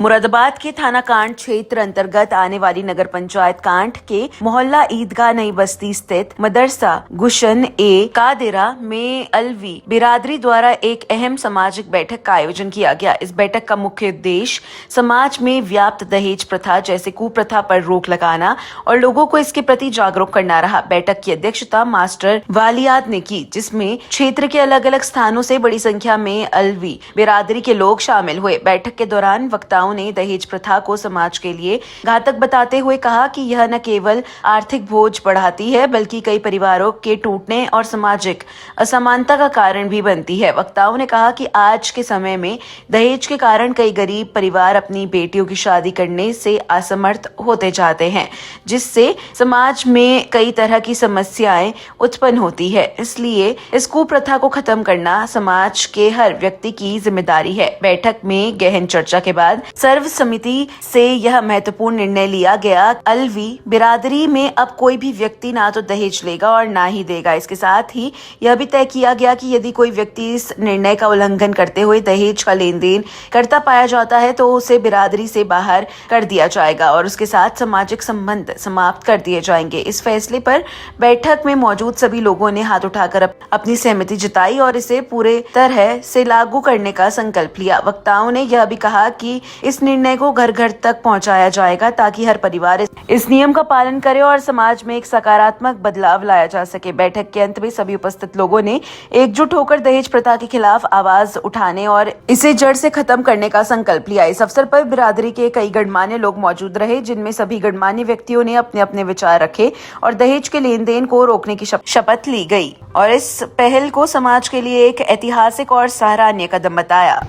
मुरादाबाद के थाना कांड क्षेत्र अंतर्गत आने वाली नगर पंचायत कांड के मोहल्ला ईदगाह नई बस्ती स्थित मदरसा गुशन ए कादिरा में अलवी बिरादरी द्वारा एक अहम सामाजिक बैठक का आयोजन किया गया। इस बैठक का मुख्य उद्देश्य समाज में व्याप्त दहेज प्रथा जैसे कुप्रथा पर रोक लगाना और लोगों को इसके प्रति जागरूक करना रहा। बैठक की अध्यक्षता मास्टर वालियात ने की, जिसमें क्षेत्र के अलग अलग स्थानों से बड़ी संख्या में अलवी बिरादरी के लोग शामिल हुए। बैठक के दौरान वक्ताओं ने दहेज प्रथा को समाज के लिए घातक बताते हुए कहा कि यह न केवल आर्थिक बोझ बढ़ाती है बल्कि कई परिवारों के टूटने और सामाजिक असमानता का कारण भी बनती है। वक्ताओं ने कहा कि आज के समय में दहेज के कारण कई गरीब परिवार अपनी बेटियों की शादी करने से असमर्थ होते जाते हैं, जिससे समाज में कई तरह की समस्याएं उत्पन्न होती है। इसलिए इस कुप्रथा को खत्म करना समाज के हर व्यक्ति की जिम्मेदारी है। बैठक में गहन चर्चा के बाद सर्व समिति से यह महत्वपूर्ण निर्णय लिया गया, अलवी बिरादरी में अब कोई भी व्यक्ति ना तो दहेज लेगा और ना ही देगा। इसके साथ ही यह भी तय किया गया कि यदि कोई व्यक्ति इस निर्णय का उल्लंघन करते हुए दहेज का लेन देन करता पाया जाता है तो उसे बिरादरी से बाहर कर दिया जाएगा और उसके साथ सामाजिक संबंध समाप्त कर दिए जाएंगे। इस फैसले पर बैठक में मौजूद सभी लोगों ने हाथ उठाकर अपनी सहमति जताई और इसे पूरे तरह से लागू करने का संकल्प लिया। वक्ताओं ने यह भी कहा कि इस निर्णय को घर घर तक पहुंचाया जाएगा ताकि हर परिवार इस नियम का पालन करे और समाज में एक सकारात्मक बदलाव लाया जा सके। बैठक के अंत में सभी उपस्थित लोगों ने एकजुट होकर दहेज प्रथा के खिलाफ आवाज उठाने और इसे जड़ से खत्म करने का संकल्प लिया। इस अवसर पर बिरादरी के कई गणमान्य लोग मौजूद रहे, जिनमें सभी गणमान्य व्यक्तियों ने अपने अपने विचार रखे और दहेज के लेन देन को रोकने की शपथ ली गई और इस पहल को समाज के लिए एक ऐतिहासिक और सराहनीय कदम बताया।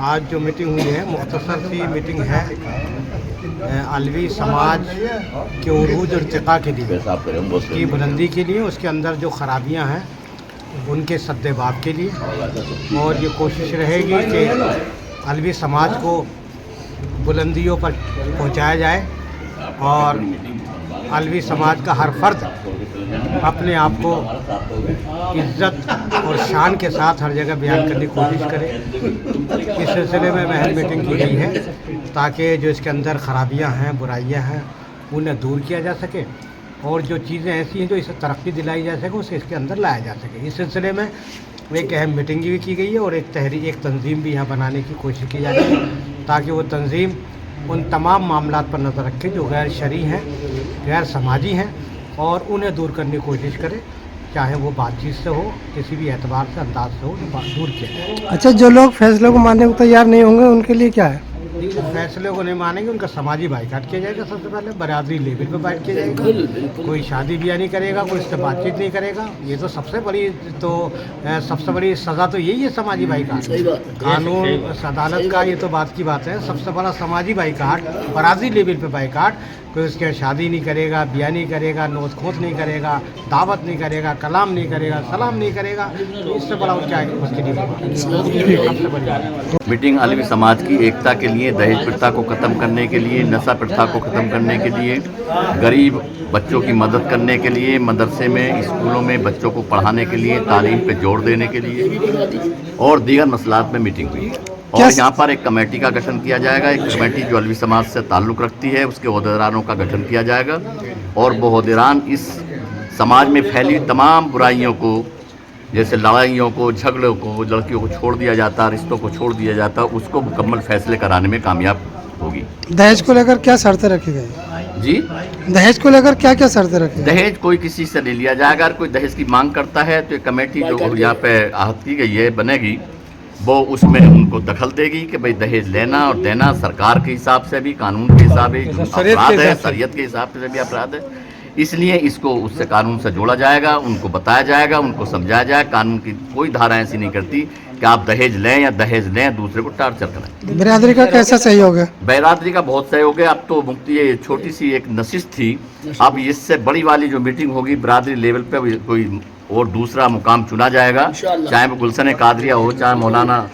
आज जो मीटिंग हुई है मुख्तसर सी मीटिंग है अलवी समाज के उरूज और इर्तिका के लिए, उसकी बुलंदी के लिए, उसके अंदर जो खराबियां हैं उनके सद्देबाब के लिए, और ये कोशिश रहेगी कि अलवी समाज को बुलंदियों पर पहुंचाया जाए और अलवी समाज का हर फर्द अपने आप को इज्जत और शान के साथ हर जगह बयान करने की कोशिश करे। इस सिलसिले में अहम मीटिंग की गई है ताकि जो इसके अंदर खराबियां हैं, बुराइयां हैं, उन्हें दूर किया जा सके और जो चीज़ें ऐसी हैं जो इसे तरक्की दिलाई जा सके उसे इसके अंदर लाया जा सके। इस सिलसिले में एक अहम मीटिंग भी की गई है और एक तंजीम भी यहाँ बनाने की कोशिश की जा रही है ताकि वो तंजीम उन तमाम मामलात पर नज़र रखे जो गैर शरई हैं, गैर समाजी हैं और उन्हें दूर करने की कोशिश करे, चाहे वो बातचीत से हो, किसी भी एतबार से, अंदाज से हो, दूर किया जाए। अच्छा, जो लोग फैसले को मानने को तैयार नहीं होंगे उनके लिए क्या है? फैसले को नहीं मानेंगे उनका समाजी बाइकाट किया जाएगा। सबसे पहले बरादरी लेवल पे बाइट किया जाएगा। कोई शादी ब्याह नहीं करेगा, कोई इससे बातचीत नहीं करेगा। ये तो सबसे बड़ी सज़ा तो यही है, समाजी बाइकाट। कानून अदालत का ये तो बात की बात है। सबसे बड़ा समाजी बाइकाट, बरादरी लेवल पे बाइकाट। कोई उसके शादी नहीं करेगा, ब्याह नहीं करेगा, नोत खोत नहीं करेगा, दावत नहीं करेगा, कलाम नहीं करेगा, सलाम नहीं करेगा, तो इससे बड़ा क्या है उसके लिए सबसे बड़ी मीटिंग अलवी समाज की एकता के लिए, दहेज प्रथा को ख़त्म करने के लिए, नशा प्रथा को ख़त्म करने के लिए, गरीब बच्चों की मदद करने के लिए, मदरसे में, स्कूलों में बच्चों को पढ़ाने के लिए, तालीम पे जोर देने के लिए और दीगर मसलात में मीटिंग हुई है। और यहाँ पर एक कमेटी का गठन किया जाएगा। एक कमेटी जो अलवी समाज से ताल्लुक़ रखती है उसके ओहदेदारों का गठन किया जाएगा और वो ओहदेदार इस समाज में फैली तमाम बुराइयों को, जैसे लड़ाइयों को, झगड़ों को, लड़कियों को छोड़ दिया जाता, रिश्तों को छोड़ दिया जाता, उसको मुकम्मल फैसले कराने में कामयाब होगी। दहेज को लेकर क्या शर्तें रखी गई? जी, दहेज को लेकर क्या क्या शर्तें रखी? दहेज कोई किसी से नहीं लिया जाएगा। अगर कोई दहेज की मांग करता है तो एक कमेटी जो यहाँ पे आहत की गई है बनेगी, वो उसमें उनको दखल देगी कि भाई दहेज लेना और देना सरकार के हिसाब से भी, कानून के हिसाब से अपराध है, शरीयत के हिसाब से भी अपराध है। इसलिए इसको उससे कानून से जोड़ा जाएगा, उनको बताया जाएगा, उनको समझाया जाएगा। कानून की कोई धारा ऐसी नहीं करती कि आप दहेज लें या दहेज लें दूसरे को टार्चर करें। बिरादरी का कैसा सहयोग है? बिरादरी का बहुत सहयोग है। अब तो मुक्ति ये छोटी सी एक नशिश थी, अब इससे बड़ी वाली जो मीटिंग होगी बिरादरी लेवल पे कोई और दूसरा मुकाम चुना जाएगा, चाहे वो गुलशन कादरिया हो, चाहे मौलाना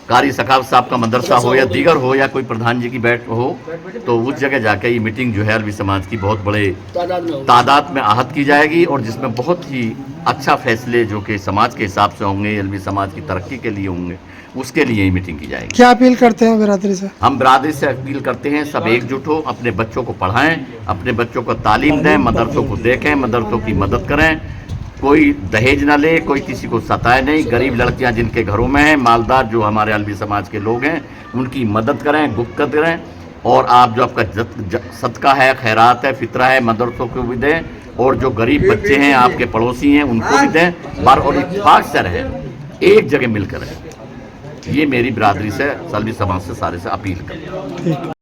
कारी सखावत साहब का मदरसा हो या दीगर हो या कोई प्रधान जी की बैठ हो, तो उस जगह जाकर ये मीटिंग जो है अलवी समाज की बहुत बड़े तादाद में आहत की जाएगी और जिसमें बहुत ही अच्छा फैसले जो कि समाज के हिसाब से होंगे, अलवी समाज की तरक्की के लिए होंगे, उसके लिए ही मीटिंग की जाएगी। क्या अपील करते हैं बिरादरी से? हम बिरादरी से अपील करते हैं सब एकजुट हो, अपने बच्चों को पढ़ाएं, अपने बच्चों को तालीम दें, मदरसों को देखें, मदरसों की मदद करें, कोई दहेज ना ले, कोई किसी को सताए नहीं। गरीब लड़कियां जिनके घरों में हैं, मालदार जो हमारे अलवी समाज के लोग हैं, उनकी मदद करें, गुफ्त करें। और आप जो आपका सदका है, खैरात है, फितरा है, मदरसों को भी दें, और जो गरीब बच्चे हैं आपके पड़ोसी हैं उनको भी दें। और इत्तेफाक से रहे, एक जगह मिलकर रहे। ये मेरी बिरादरी से, अलवी समाज से, सारे से अपील करता हूँ। ठीक।